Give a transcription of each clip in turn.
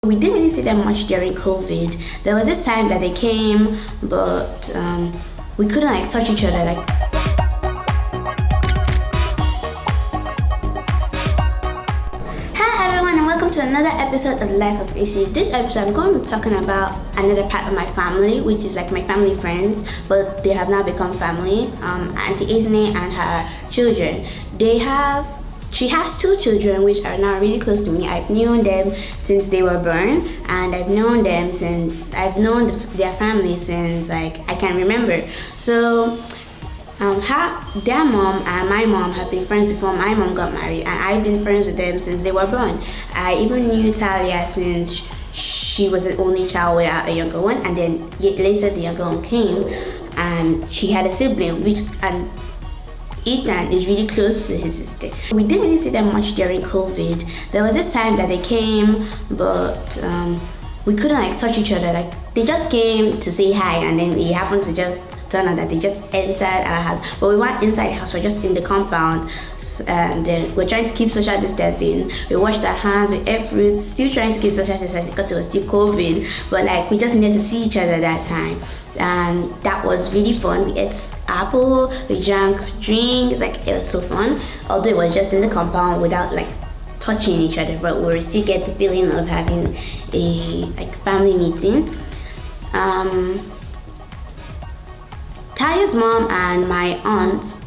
We didn't really see them much during COVID. There was this time that they came, but we couldn't like touch each other like. Hi everyone and welcome to another episode of Life of Issie. This episode I'm going to be talking about another part of my family, which is like my family friends, but they have now become family. Auntie Isnie and her children. She has two children which are now really close to me. I've known them since they were born, and I've known their family since like I can remember. So their mom and my mom have been friends before my mom got married, and I've been friends with them since they were born. I even knew Talia since she was an only child without a younger one, and then later the younger one came and she had a sibling and Ethan is really close to his sister. We didn't really see them much during COVID. There was this time that they came, but we couldn't like touch each other. Like they just came to say hi, and then it happened to just turn out that they just entered our house. But we weren't inside the house, we're just in the compound, and we're trying to keep social distancing. We washed our hands, we ate fruit, still trying to keep social distancing because it was still COVID. But like we just needed to see each other that time, and that was really fun. We ate apple, we drank drinks, like it was so fun. Although it was just in the compound without like touching each other, but we were still get the feeling of having a like family meeting. Talia's mom and my aunt,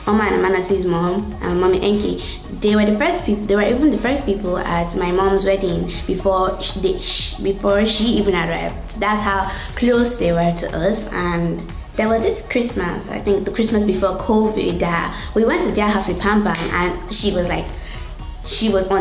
Oma and Manas's mom, and Mommy Enki, they were the first people. They were even the first people at my mom's wedding before she even arrived. So that's how close they were to us. And there was this Christmas, I think the Christmas before COVID, that we went to their house with Pam Pam, and she was on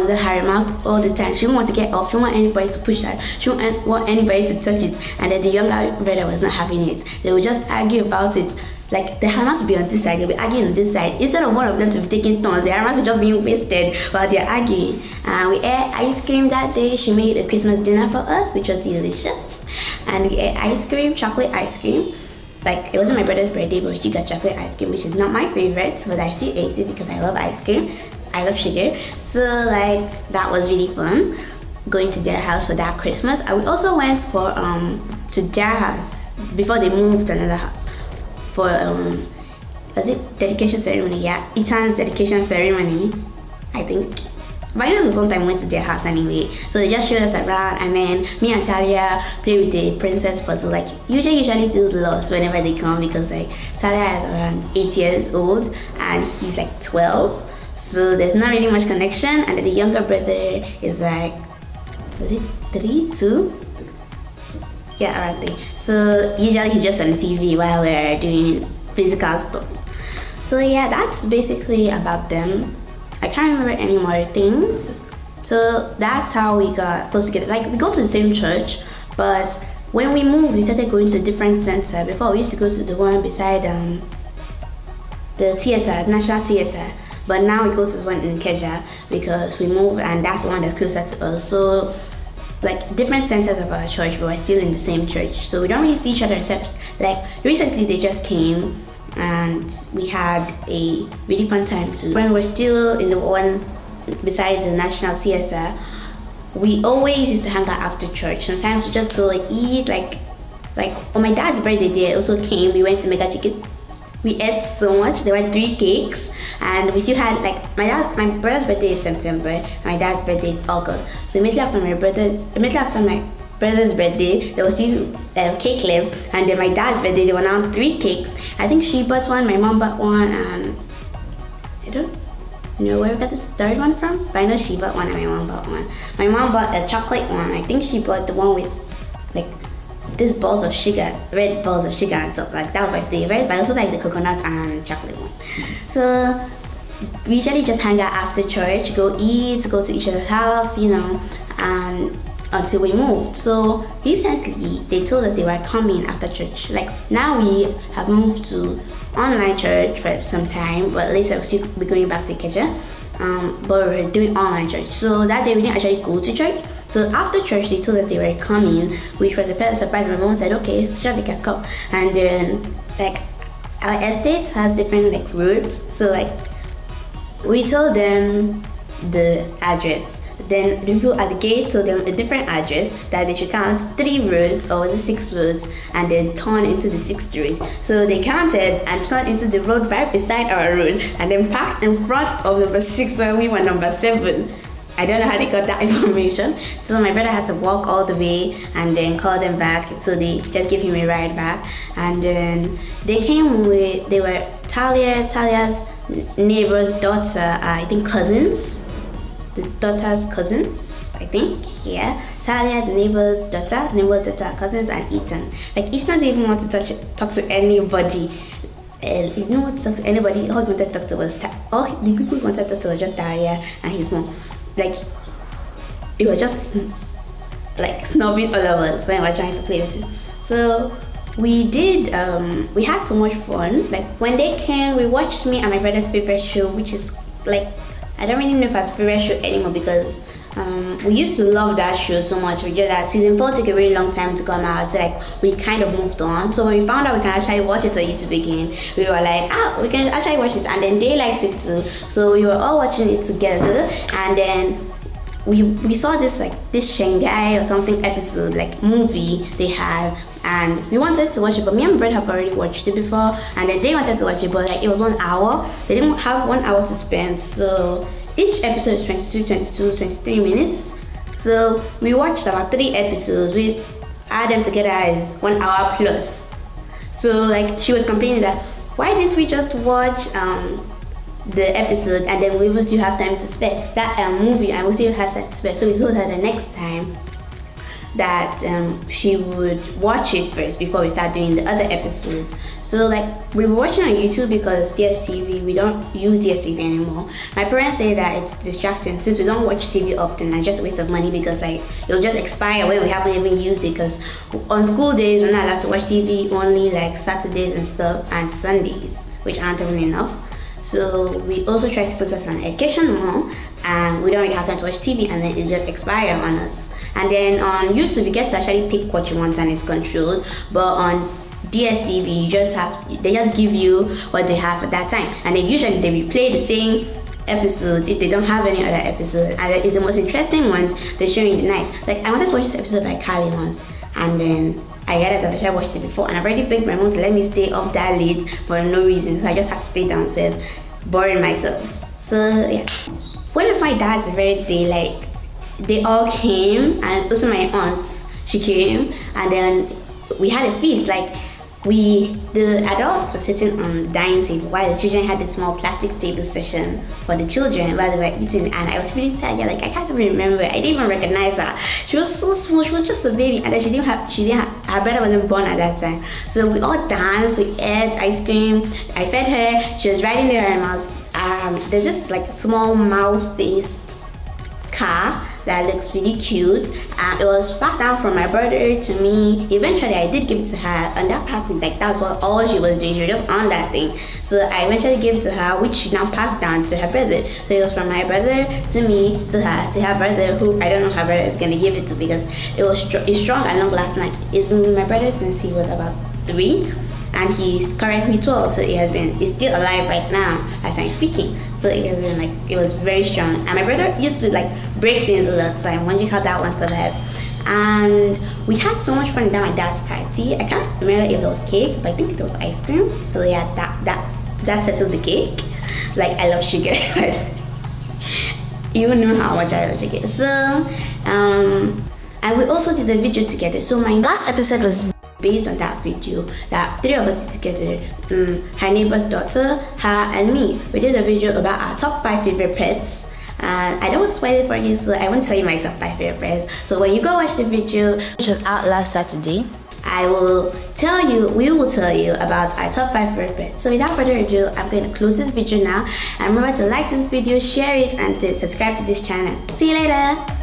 the her mouse all the time. She didn't want to get off. She didn't want anybody to push her. She didn't want anybody to touch it. And then the younger brother was not having it. They would just argue about it. Like the Hamas would be on this side, they'll be arguing on this side. Instead of one of them to be taking turns, the Hamas would just being wasted while they're arguing. And we ate ice cream that day. She made a Christmas dinner for us, which was delicious. And we ate ice cream, chocolate ice cream. Like it wasn't my brother's birthday, but she got chocolate ice cream, which is not my favorite, but I still ate it because I love ice cream. I love sugar. So like that was really fun going to their house for that Christmas. And we also went to their house before they moved to another house for was it dedication ceremony? Yeah, Ethan's dedication ceremony, I think. But I know this one time we went to their house anyway. So they just showed us around, and then me and Talia play with the princess puzzle. Like usually feels lost whenever they come, because like Talia is around 8 years old and he's like 12. So there's not really much connection, and then the younger brother is like, was it 3, 2? Yeah, around 3. So usually he's just on the TV while we're doing physical stuff. So yeah, that's basically about them. I can't remember any more things. So that's how we got close together. Like we go to the same church, but when we moved, we started going to a different center. Before we used to go to the one beside the theater, National Theater. But now we go to the one in Keja because we moved, and that's the one that's closer to us. So like different centers of our church, but we're still in the same church. So we don't really see each other, except like recently they just came and we had a really fun time too. When we're still in the one beside the National Theater, we always used to hang out after church. Sometimes we just go and eat, like on my dad's birthday they also came. We went to Mega Chicken. We ate so much. There were 3 cakes, and we still had like my brother's birthday is September, my dad's birthday is August. So immediately after my brother's birthday, there was still cake left, and then my dad's birthday there were now 3 cakes. I think she bought one, my mom bought one, and I don't know where we got this third one from, but I know she bought one and my mom bought one. My mom bought a chocolate one. I think she bought the one with like these balls of sugar, red balls of sugar and stuff. Like that was my favorite, but I also like the coconut and chocolate one. So we usually just hang out after church, go eat, go to each other's house, and until we moved. So recently they told us they were coming after church. Like now we have moved to online church for some time, but later we'll still be going back to Keja. But we're doing online church. So that day we didn't actually go to church. So after church they told us they were coming, which was a surprise. My mom said, okay, sure, they can come. And then like our estate has different like routes. So like we told them the address. then the people at the gate told them a different address, that they should count 3 roads, or was it 6 roads, and then turn into the 6th road. So they counted and turned into the road right beside our road, and then parked in front of number 6 when we were number 7. I don't know how they got that information. So my brother had to walk all the way and then call them back. So they just gave him a ride back. And then they were Talia's neighbor's daughter, I think cousins. The daughter's cousins, I think, yeah. Talia, the neighbor's daughter, cousins, and Ethan. Like, Ethan didn't even want to talk to anybody. He didn't want to talk to anybody. All he wanted to talk to was the people he wanted to talk to was just Talia and his mom. Like, it was just like snubbing all of us when we were trying to play with it. So we had so much fun. Like, when they came, we watched me and my brother's favorite show, which is like, I don't really know if it's favorite show anymore, because we used to love that show so much. We just that season 4 took a very long time to come out, so like we kind of moved on. So when we found out we can actually watch it on YouTube again, we were like, we can actually watch this, and then they liked it too. So we were all watching it together, and then we saw this Shanghai or something episode, like movie they had, and we wanted to watch it, but me and my brother have already watched it before, and then they wanted to watch it, but like it was 1 hour. They didn't have 1 hour to spend, so each episode is 23 minutes. So we watched about 3 episodes, which add them together is 1 hour plus. So like she was complaining that, why didn't we just watch the episode and then we will still have time to spare that movie, and we still have time to spare. So we told her the next time that she would watch it first before we start doing the other episodes. So like we were watching on YouTube because DSTV, we don't use DSTV anymore. My parents say that it's distracting since we don't watch TV often, and just a waste of money because like it'll just expire when we haven't even used it, because on school days we're not allowed to watch TV, only like Saturdays and stuff, and Sundays, which aren't even enough. So we also try to focus on education more, and we don't really have time to watch TV, and then it just expires on us. And then on YouTube you get to actually pick what you want and it's controlled, but on DSTV they just give you what they have at that time, and then usually they replay the same episodes if they don't have any other episode, and it's the most interesting ones they show in the night. Like I wanted to watch this episode by Kylie once, and then I realized I've actually watched it before, and I've already begged my mom to let me stay up that late for no reason, so I just had to stay downstairs boring myself. So yeah, one of my dad's birthday, like they all came, and also my aunts, she came, and then we had a feast. Like the adults were sitting on the dining table while the children had a small plastic table session for the children while they were eating, and I was feeling tired. Like I can't even remember. I didn't even recognize her. She was so small. She was just a baby, and then she didn't have her brother wasn't born at that time. So we all danced, we ate ice cream. I fed her. She was riding there, and there's this like small mouse-faced car that looks really cute, and it was passed down from my brother to me. Eventually I did give it to her, and that party, like that's what all she was doing. She was just on that thing. So I eventually gave it to her, which she now passed down to her brother. So it was from my brother to me to her brother, who I don't know her brother is gonna give it to, because it's strong and long last night. It's been with my brother since he was about 3, and he's currently 12, so he's still alive right now as I'm speaking. So it has been like, it was very strong. And my brother used to like break things a lot, so I'm wondering how that one survived. And we had so much fun at my dad's party. I can't remember if it was cake, but I think it was ice cream. So yeah, that settled the cake. Like I love sugar. You know how much I love sugar. So and we also did a video together. So my last episode was based on that video that 3 of us did together. Her neighbor's daughter, her, and me. We did a video about our top 5 favorite pets, and I don't want to spoil it for you, so I won't tell you my top 5 favorite pets. So when you go watch the video, which was out last Saturday, we will tell you about our top 5 favorite pets. So without further ado, I'm going to close this video now, and remember to like this video, share it, and to subscribe to this channel. See you later.